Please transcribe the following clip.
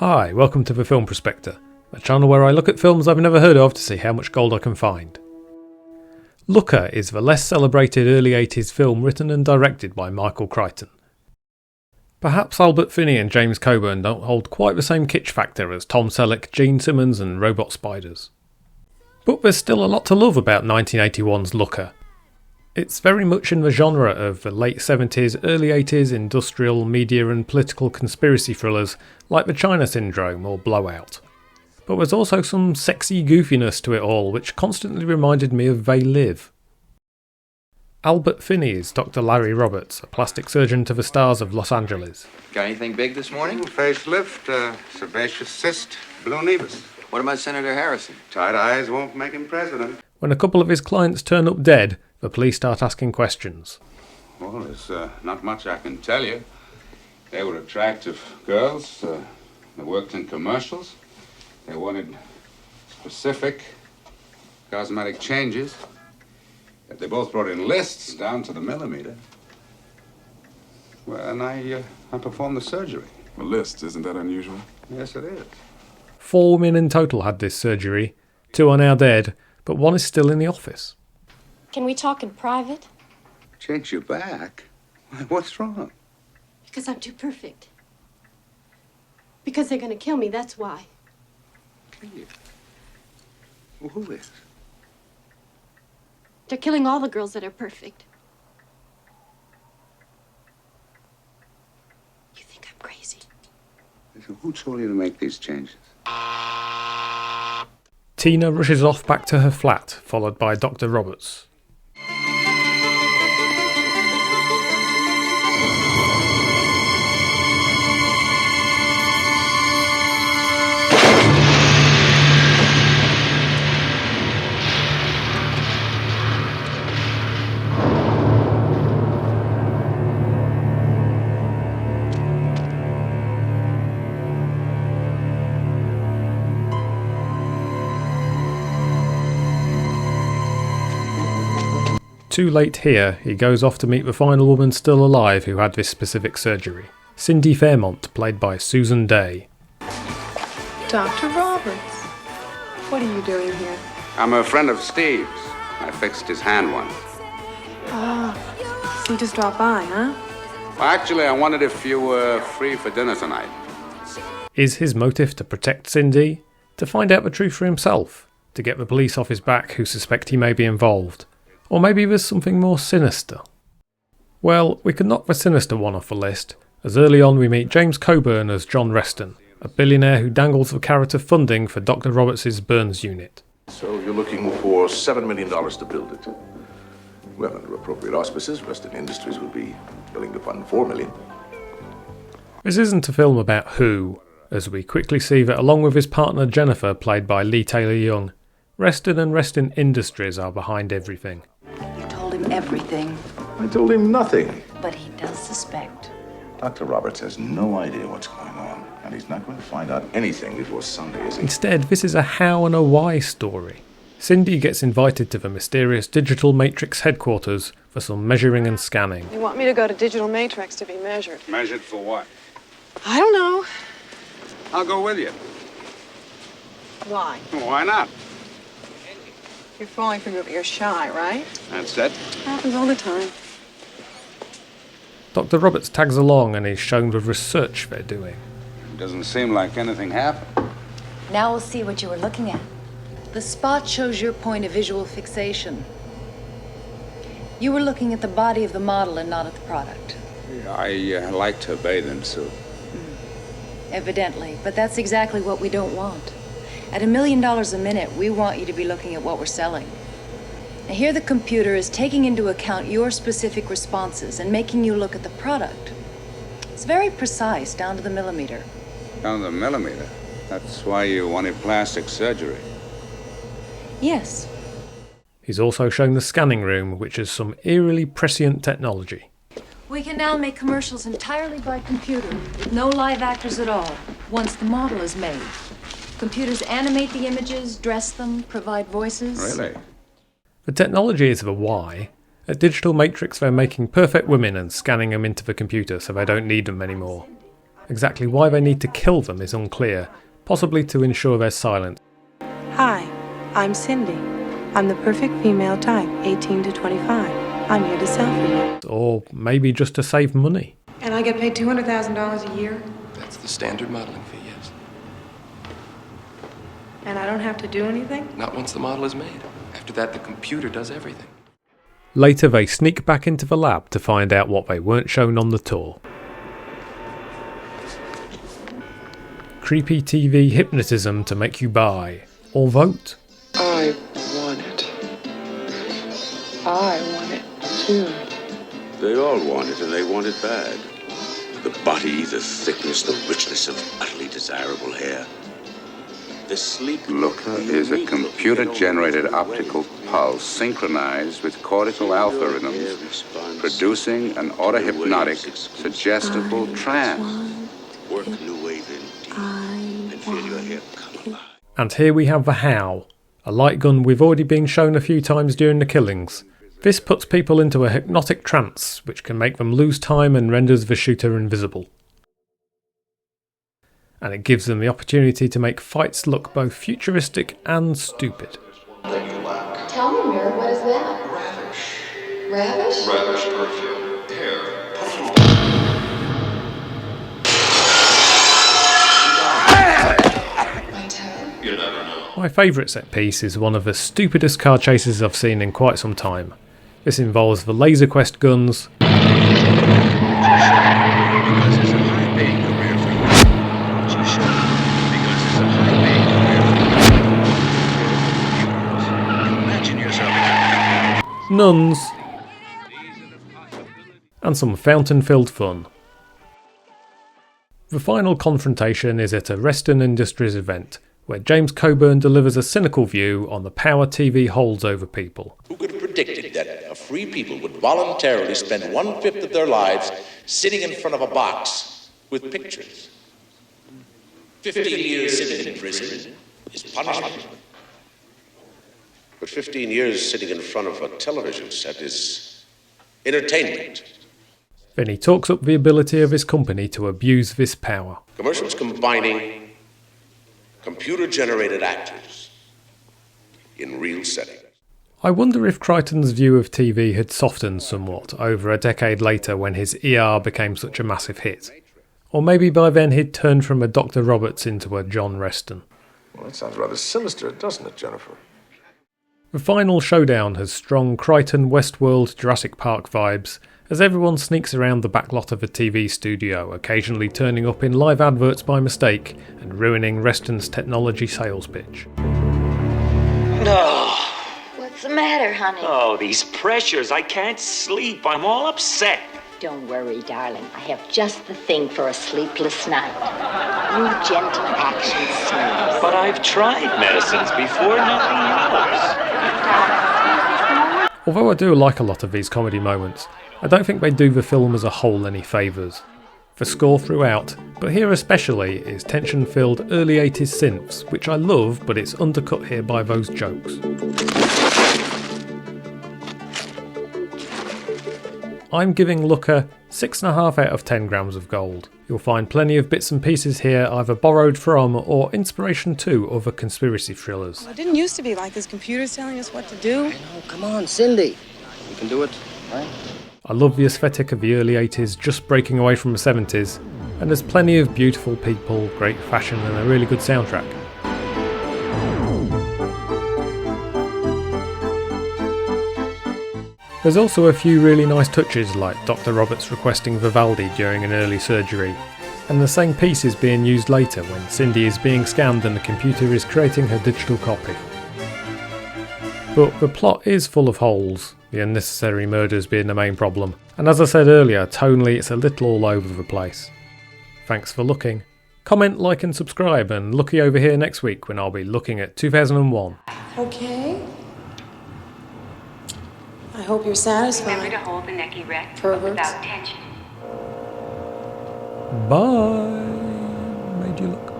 Hi, welcome to the Film Prospector, a channel where I look at films I've never heard of to see how much gold I can find. Looker is the less celebrated early 80s film written and directed by Michael Crichton. Perhaps Albert Finney and James Coburn don't hold quite the same kitsch factor as Tom Selleck, Gene Simmons and Robot Spiders. But there's still a lot to love about 1981's Looker. It's very much in the genre of the late 70s, early 80s industrial, media and political conspiracy thrillers like The China Syndrome or Blowout. But there's also some sexy goofiness to it all which constantly reminded me of They Live. Albert Finney is Dr. Larry Roberts, a plastic surgeon to the stars of Los Angeles. Got anything big this morning? Facelift, sebaceous cyst, blue nevus. What about Senator Harrison? Tight eyes won't make him president. When a couple of his clients turn up dead, the police start asking questions. Well, there's not much I can tell you. They were attractive girls. They worked in commercials. They wanted specific cosmetic changes. They both brought in lists down to the millimeter. Well, and I performed the surgery. A list, isn't that unusual? Yes, it is. 4 women in total had this surgery. 2 are now dead, but 1 is still in the office. Can we talk in private? Change your back? What's wrong? Because I'm too perfect. Because they're gonna kill me, that's why. Kill you? Well, who is? They're killing all the girls that are perfect. You think I'm crazy? Listen, who told you to make these changes? Tina rushes off back to her flat, followed by Dr. Roberts. Too late here, he goes off to meet the final woman still alive who had this specific surgery. Cindy Fairmont, played by Susan Day. Dr. Roberts, what are you doing here? I'm a friend of Steve's. I fixed his hand once. So you just dropped by, huh? Well, actually, I wondered if you were free for dinner tonight. Is his motive to protect Cindy? To find out the truth for himself? To get the police off his back who suspect he may be involved? Or maybe there's something more sinister? Well, we could knock the sinister one off the list, as early on we meet James Coburn as John Reston, a billionaire who dangles the carrot of funding for Dr. Roberts' burns unit. So you're looking for $7 million to build it. Well, under appropriate auspices, Reston Industries would be willing to fund $4 million. This isn't a film about who, as we quickly see that along with his partner Jennifer, played by Leigh Taylor-Young, Reston and Reston Industries are behind everything. You told him everything, I told him nothing. but he does suspect. Dr. Roberts has no idea what's going on, and he's not going to find out anything before Sunday, is he? Instead, this is a how and a why story. Cindy gets invited to the mysterious Digital Matrix headquarters for some measuring and scanning. You want me to go to Digital Matrix to be measured? Measured for what? I don't know. I'll go with you. Why? Well, why not? You're falling for me, but you're shy, right? That's it. Happens all the time. Dr. Roberts tags along and is shown the research they're doing. Doesn't seem like anything happened. Now we'll see what you were looking at. The spot shows your point of visual fixation. You were looking at the body of the model and not at the product. I like to bathe in soup. Evidently, but that's exactly what we don't want. At $1 million a minute, we want you to be looking at what we're selling. Now here the computer is taking into account your specific responses and making you look at the product. It's very precise, down to the millimeter. Down to the millimeter. That's why you wanted plastic surgery. Yes. He's also shown the scanning room, which has some eerily prescient technology. We can now make commercials entirely by computer, with no live actors at all, once the model is made. Computers animate the images, dress them, provide voices. Really? The technology is the why. At Digital Matrix they're making perfect women and scanning them into the computer so they don't need them anymore. Exactly why they need to kill them is unclear, possibly to ensure their silence. Hi, I'm Cindy. I'm the perfect female type, 18 to 25. I'm here to sell for you. Or maybe just to save money. And I get paid $200,000 a year? That's the standard modeling fee, yes. And I don't have to do anything? Not once the model is made. After that, the computer does everything. Later they sneak back into the lab to find out what they weren't shown on the tour. Creepy TV hypnotism to make you buy. Or vote. I want it. I want it too. They all want it, and they want it bad. The body, the thickness, the richness of utterly desirable hair. The sleek Looker is a computer-generated optical pulse synchronized with cortical alpha rhythms, producing an auto-hypnotic, suggestible trance. Work new wave in deep, and feel your hair come alive. And here we have the how. A light gun we've already been shown a few times during the killings. This puts people into a hypnotic trance, which can make them lose time and renders the shooter invisible. And it gives them the opportunity to make fights look both futuristic and stupid. Tell me, Mary, what is that? Ravish. Ravish? Ravish perfume. Hair. My toe. You never know. My favourite set piece is one of the stupidest car chases I've seen in quite some time. This involves the LaserQuest guns, nuns, and some fountain-filled fun. The final confrontation is at a Reston Industries event, where James Coburn delivers a cynical view on the power TV holds over people. Who could have predicted that a free people would voluntarily spend 1/5 of their lives sitting in front of a box with pictures? 15 years sitting in prison is punishment. But 15 years sitting in front of a television set is entertainment. Then he talks up the ability of his company to abuse this power. Commercials combining computer-generated actors in real settings. I wonder if Crichton's view of TV had softened somewhat over a decade later when his ER became such a massive hit. Or maybe by then he'd turned from a Dr. Roberts into a John Reston. Well, that sounds rather sinister, doesn't it, Jennifer? The final showdown has strong Crichton Westworld Jurassic Park vibes, as everyone sneaks around the backlot of a TV studio, occasionally turning up in live adverts by mistake and ruining Reston's technology sales pitch. No. What's the matter, honey? Oh, these pressures. I can't sleep. I'm all upset. Don't worry, darling. I have just the thing for a sleepless night. New gentle action smears. But I've tried medicines before. Nothing helps. Although I do like a lot of these comedy moments, I don't think they do the film as a whole any favours. The score throughout, but here especially, is tension-filled early 80s synths, which I love, but it's undercut here by those jokes. I'm giving Looker 6.5 out of 10 grams of gold. You'll find plenty of bits and pieces here either borrowed from or inspiration to other conspiracy thrillers. It didn't used to be like this computer's telling us what to do. I know, come on, Cindy. You can do it, right? I love the aesthetic of the early 80s just breaking away from the 70s, and there's plenty of beautiful people, great fashion and a really good soundtrack. There's also a few really nice touches, like Dr. Roberts requesting Vivaldi during an early surgery, and the same piece is being used later when Cindy is being scanned and the computer is creating her digital copy. But the plot is full of holes, the unnecessary murders being the main problem, and as I said earlier, tonally it's a little all over the place. Thanks for looking. Comment, like and subscribe, and looky over here next week when I'll be looking at 2001. Okay. I hope you're satisfied. Remember to hold the neck erect Perverts. without tension. Bye. Made you look.